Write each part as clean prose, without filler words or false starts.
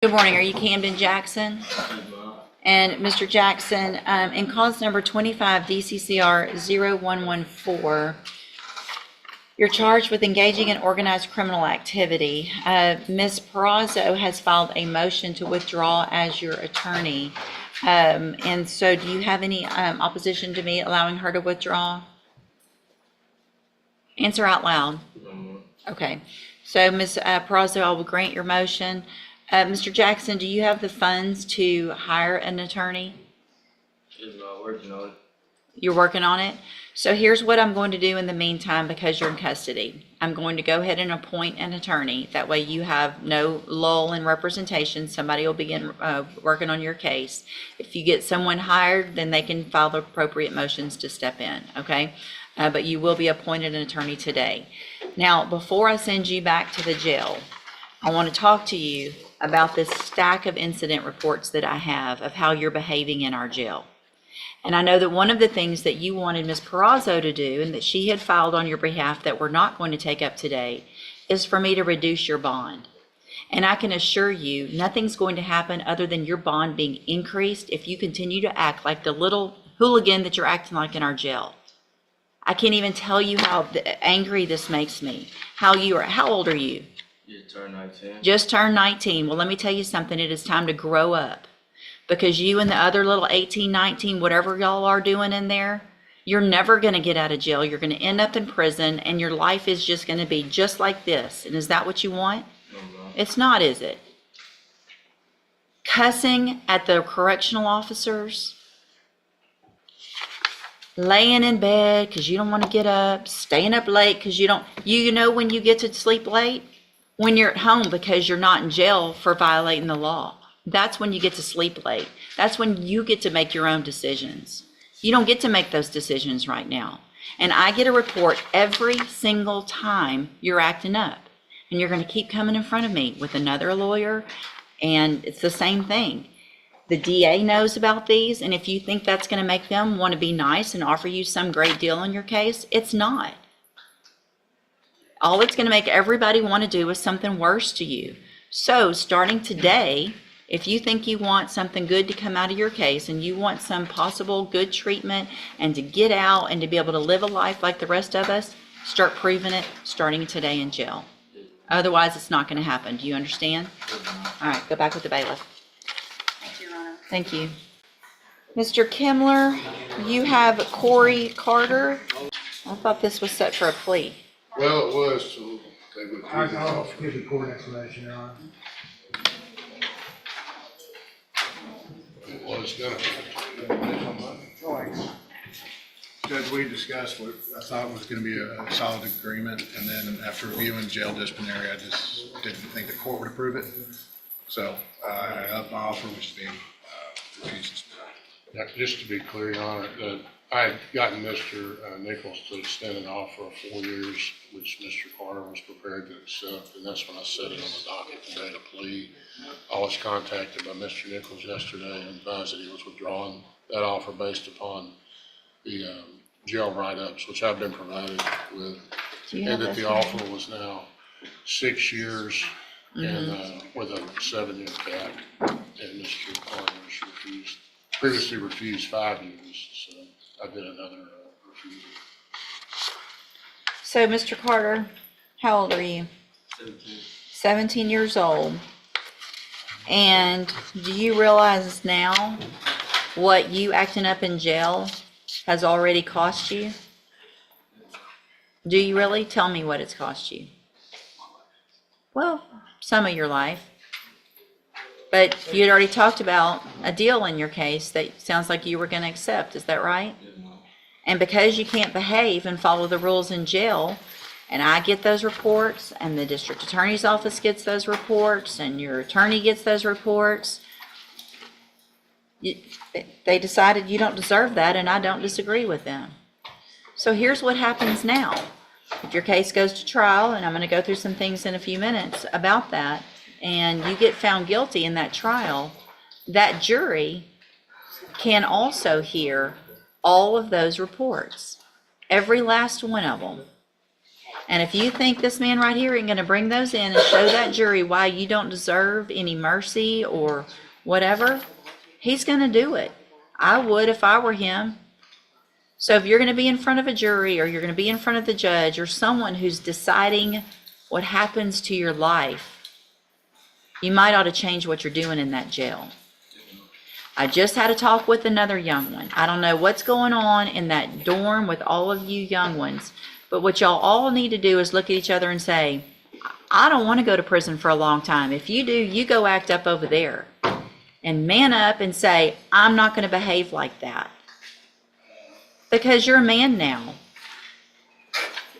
Good morning. Are you Camden Jackson? And Mr. Jackson, in cause number 25 DCCR 0114, you're charged with engaging in organized criminal activity. Ms. Perazo has filed a motion to withdraw as your attorney. And so do you have any opposition to me allowing her to withdraw? Answer out loud. Okay. So Ms. Perazo, I will grant your motion. Mr. Jackson, do you have the funds to hire an attorney? Working on it. You're working on it? So here's what I'm going to do in the meantime because you're in custody. I'm going to go ahead and appoint an attorney. That way you have no lull in representation. Somebody will begin working on your case. If you get someone hired, then they can file the appropriate motions to step in, okay? But you will be appointed an attorney today. Now, before I send you back to the jail, I want to talk to you about this stack of incident reports that I have of how you're behaving in our jail. And I know that one of the things that you wanted Ms. Perazo to do and that she had filed on your behalf that we're not going to take up today is for me to reduce your bond. And I can assure you nothing's going to happen other than your bond being increased if you continue to act like the little hooligan that you're acting like in our jail. I can't even tell you how angry this makes me. How old are you? Just turned 19. Just turned 19. Well, let me tell you something. It is time to grow up. Because you and the other little 18, 19, whatever y'all are doing in there, you're never going to get out of jail. You're going to end up in prison, and your life is just going to be just like this. And is that what you want? No. It's not, is it? Cussing at the correctional officers, laying in bed because you don't want to get up, staying up late because you know when you get to sleep late? When you're at home because you're not in jail for violating the law. That's when you get to sleep late. That's when you get to make your own decisions. You don't get to make those decisions right now. And I get a report every single time you're acting up. And you're going to keep coming in front of me with another lawyer, and it's the same thing. The DA knows about these, and if you think that's going to make them want to be nice and offer you some great deal on your case, it's not. All it's going to make everybody want to do is something worse to you. So starting today, if you think you want something good to come out of your case and you want some possible good treatment and to get out and to be able to live a life like the rest of us, start proving it starting today in jail. Otherwise, it's not going to happen. Do you understand? All right, go back with the bailiff. Thank you, Your Honor. Thank you. Mr. Kimler, you have Corey Carter. I thought this was set for a plea. Well, it was, so they would. I'll give the court explanation, Your Honor. It was gonna. Judge, we discussed what I thought was gonna be a solid agreement, and then after reviewing jail disciplinary, I just didn't think the court would approve it. So, I upped my offer, which is being refused. Yeah, just to be clear, Your Honor, I had gotten Mr. Nichols to extend an offer of 4 years, which Mr. Carter was prepared to accept, and that's when I set it on the docket today to plea. I was contacted by Mr. Nichols yesterday and advised that he was withdrawing that offer based upon the jail write-ups, which I've been provided with, and that the offer was now 6 years and with a 7-year cap, and Mr. Carter previously refused 5 years, so I did another refusal. So, Mr. Carter, how old are you? 17. 17 years old. And do you realize now what you acting up in jail has already cost you? Do you really? Tell me what it's cost you. Well, some of your life. But you had already talked about a deal in your case that sounds like you were going to accept. Is that right? And because you can't behave and follow the rules in jail, and I get those reports, and the district attorney's office gets those reports, and your attorney gets those reports, they decided you don't deserve that, and I don't disagree with them. So here's what happens now. If your case goes to trial, and I'm going to go through some things in a few minutes about that, and you get found guilty in that trial, that jury can also hear all of those reports, every last one of them. And if you think this man right here ain't gonna bring those in and show that jury why you don't deserve any mercy or whatever, he's gonna do it. I would if I were him. So if you're gonna be in front of a jury, or you're gonna be in front of the judge, or someone who's deciding what happens to your life, you might ought to change what you're doing in that jail. I just had a talk with another young one. I don't know what's going on in that dorm with all of you young ones, but what y'all all need to do is look at each other and say, I don't want to go to prison for a long time. If you do, you go act up over there. And man up and say, I'm not going to behave like that. Because you're a man now.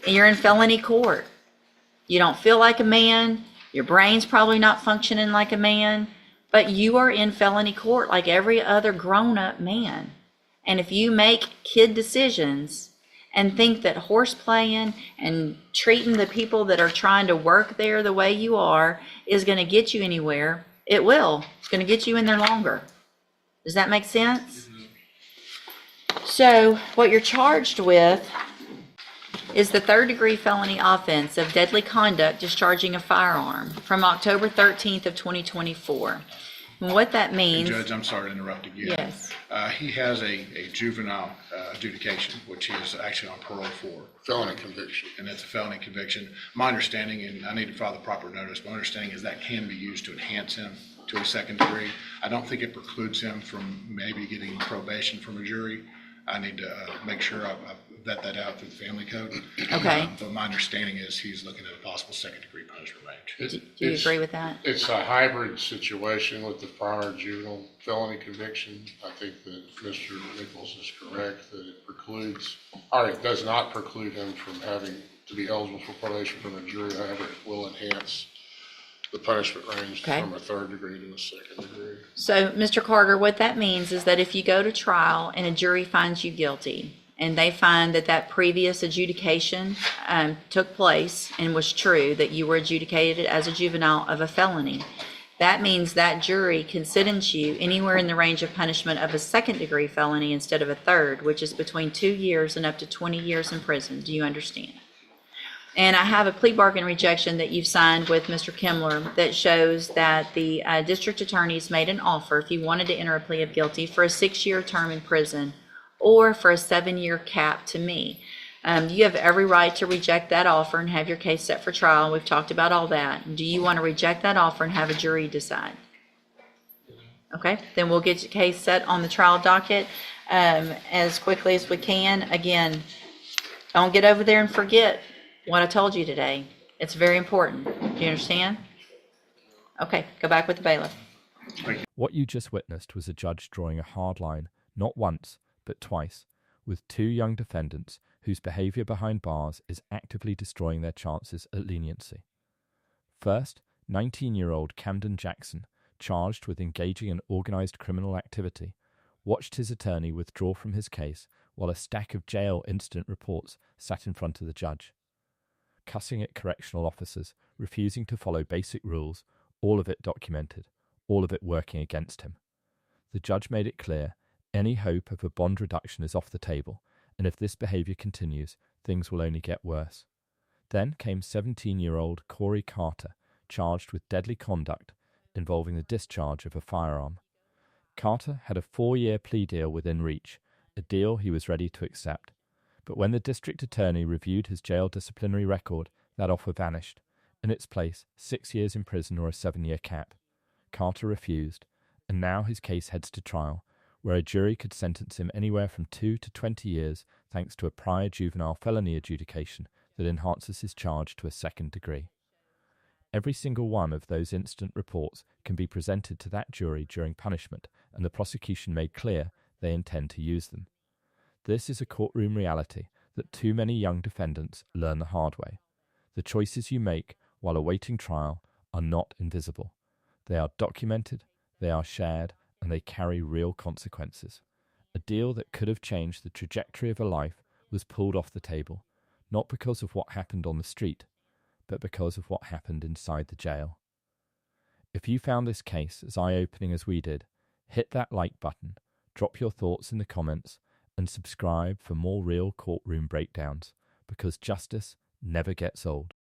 And you're in felony court. You don't feel like a man. Your brain's probably not functioning like a man. But you are in felony court like every other grown-up man. And if you make kid decisions and think that horse playing and treating the people that are trying to work there the way you are is going to get you anywhere, it will. It's going to get you in there longer. Does that make sense? So what you're charged with is the third-degree felony offense of deadly conduct discharging a firearm from October 13th of 2024. And what that And means... Judge, I'm sorry to interrupt again. Yes. He has a juvenile adjudication, which he is actually on parole for. Felony conviction. And it's a felony conviction. My understanding, and I need to file the proper notice, my understanding is that can be used to enhance him to a second degree. I don't think it precludes him from maybe getting probation from a jury. I need to make sure I vet that out through the family code. Okay. But my understanding is he's looking at a possible second degree punishment range. Do you agree with that? It's a hybrid situation with the prior juvenile felony conviction. I think that Mr. Nichols is correct that it precludes, or it does not preclude him from having to be eligible for probation from a jury. However, it will enhance the punishment range Okay. from a third degree to a second degree. So, Mr. Carter, what that means is that if you go to trial and a jury finds you guilty, and they find that that previous adjudication took place and was true, that you were adjudicated as a juvenile of a felony, that means that jury can sentence you anywhere in the range of punishment of a second-degree felony instead of a third, which is between 2 years and up to 20 years in prison. Do you understand? And I have a plea bargain rejection that you've signed with Mr. Kimler that shows that the district attorney's made an offer, if you wanted to enter a plea of guilty, for a 6-year term in prison or for a 7-year cap to me. You have every right to reject that offer and have your case set for trial. We've talked about all that. Do you want to reject that offer and have a jury decide? Okay, then we'll get your case set on the trial docket as quickly as we can. Again, don't get over there and forget what I told you today. It's very important. Do you understand? Okay, go back with the bailiff. What you just witnessed was a judge drawing a hard line, not once, but twice, with 2 young defendants whose behaviour behind bars is actively destroying their chances at leniency. First, 19-year-old Camden Jackson, charged with engaging in organised criminal activity, watched his attorney withdraw from his case while a stack of jail incident reports sat in front of the judge. Cussing at correctional officers, refusing to follow basic rules, all of it documented, all of it working against him. The judge made it clear any hope of a bond reduction is off the table, and if this behaviour continues, things will only get worse. Then came 17-year-old Corey Carter, charged with deadly conduct involving the discharge of a firearm. Carter had a 4-year plea deal within reach, a deal he was ready to accept. But when the district attorney reviewed his jail disciplinary record, that offer vanished. In its place, 6 years in prison or a 7-year cap. Carter refused, and now his case heads to trial, where a jury could sentence him anywhere from 2 to 20 years thanks to a prior juvenile felony adjudication that enhances his charge to a second degree. Every single one of those incident reports can be presented to that jury during punishment, and the prosecution made clear they intend to use them. This is a courtroom reality that too many young defendants learn the hard way. The choices you make while awaiting trial are not invisible. They are documented, they are shared, and they carry real consequences. A deal that could have changed the trajectory of a life was pulled off the table, not because of what happened on the street, but because of what happened inside the jail. If you found this case as eye-opening as we did, hit that like button, drop your thoughts in the comments, and subscribe for more real courtroom breakdowns, because justice never gets old.